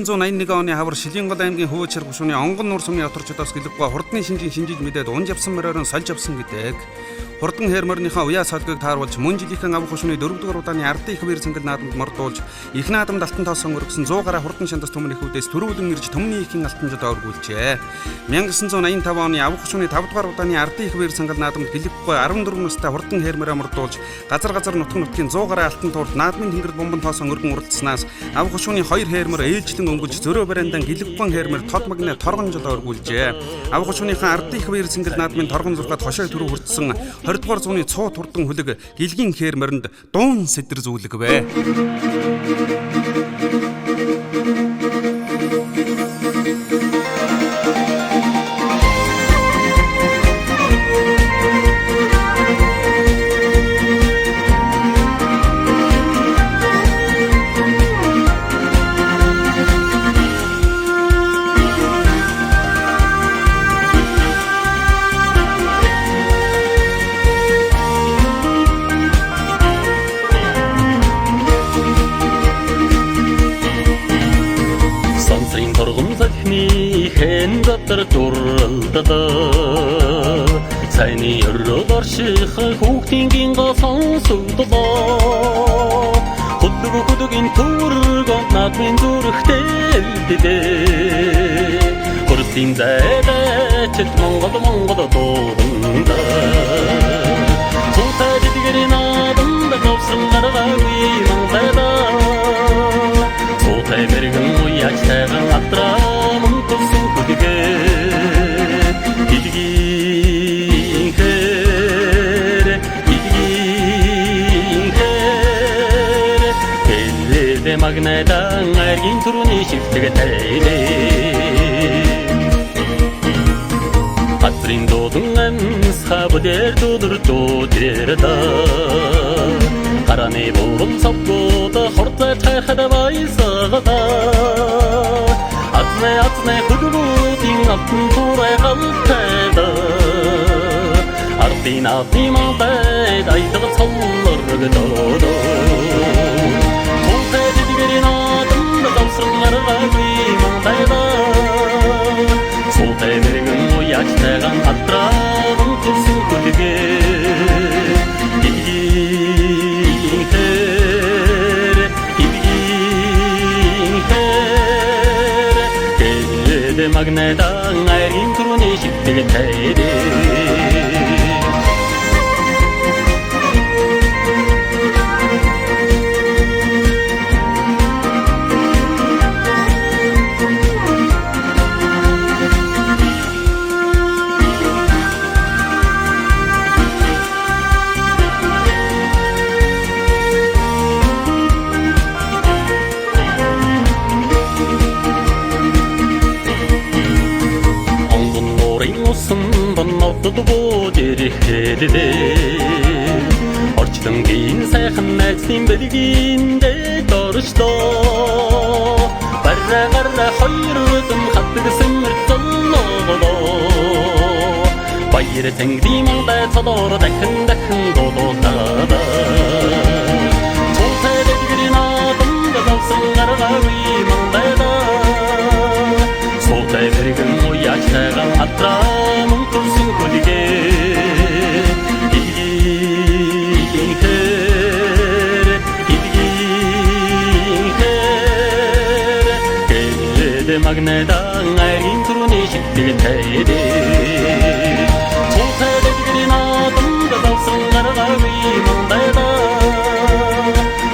1981 оны хавар Шилэнгол аймгийн Хөвөчөр гушууны Онгон нуур сумын оторчдоос гэлэггүй хурдны шинжиж мэдээд унж явсан моройрон сольж авсан гэдэг. Хурдан херморныхаа уяа солгыг тааруулж мөн жилийнхэн авах гушууны 4-р удааны ардын их бэр цэнгэл наадамд мордуулж их наадамд алтан тоосон өргөсөн 100 гаруй хурдан шандас төмөн ихүүдээс төрүүлэн ирж төмний ихэн алтанжид оргуулжээ. 1985 оны авах гушууны 5-р удааны ардын их бэр цэнгэл наадамд гэлэггүй 14 настай хурдан хермороо мордуулж газар нутгийн 100 гаруй алтан туурд наадмын тэнгэрд бомбон тоосон өргөн уралдсанаас авах гушууны 2 хермор ээлжлэн өнгөлж зөрөө бариандан гэлэггүй хермор тод магнаа торгон жол оргуулжээ. Авах гушууныхаа ардын их бэр цэнгэл наадмын торгон зургаад хошоо төрөө хүртсэн 20 дугаар зууны цуу турдан хүлэг гэлгийн херморинд дуун сэдэр зүйлэг бай. хэн дотор дурлалдаа цайны өрөөр ших хүүхдийн гинго сонсогдоо хөдөгин төрөг наадмын зүрхтэй дэ хурцын зайдаа Монгол дууранда цутай дигэрийн наадамд товсон гараагүй мандайда цутай мэрэгэн уяач тайган атраа магнайдан аргийн түрүүний шивтэг тайлэ хатрин додон схабдэр додэрда хараны бурун савгод хортой тайхада байсагада атне хөдөлгөөдийн алтан турай галтайда ардина тималтай дайдаг цоллоргодоо Яачтайган атраадан тусын хүлэгэ Кэлэдэ магнайдан айрын түрүүний шивтэг тайлэ орчлонгийн сайхан найзын бэлгиндээ дорчлоо баррагаараа хоёрын хатгсан мөртлөө баяр тэнгэрийн мандаа цодор дахин дуудаа цутай дэгэрийн наадамд товсон гараагүй мандайда цутай мэрэгэн уяач тайган атраа магнайдан айрын түрүүний шивтэг тайлэ цутай дэгэрийн наадамд товсон гараагүй мандайда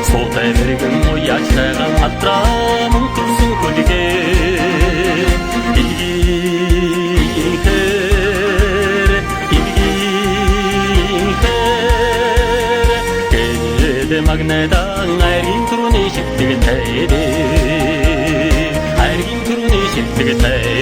цутай мэрэгэн уяач тайган атраа мөнхөрсөн хүлэгэ магнайдан айрын түрүүний шивтэг тайлэ Hey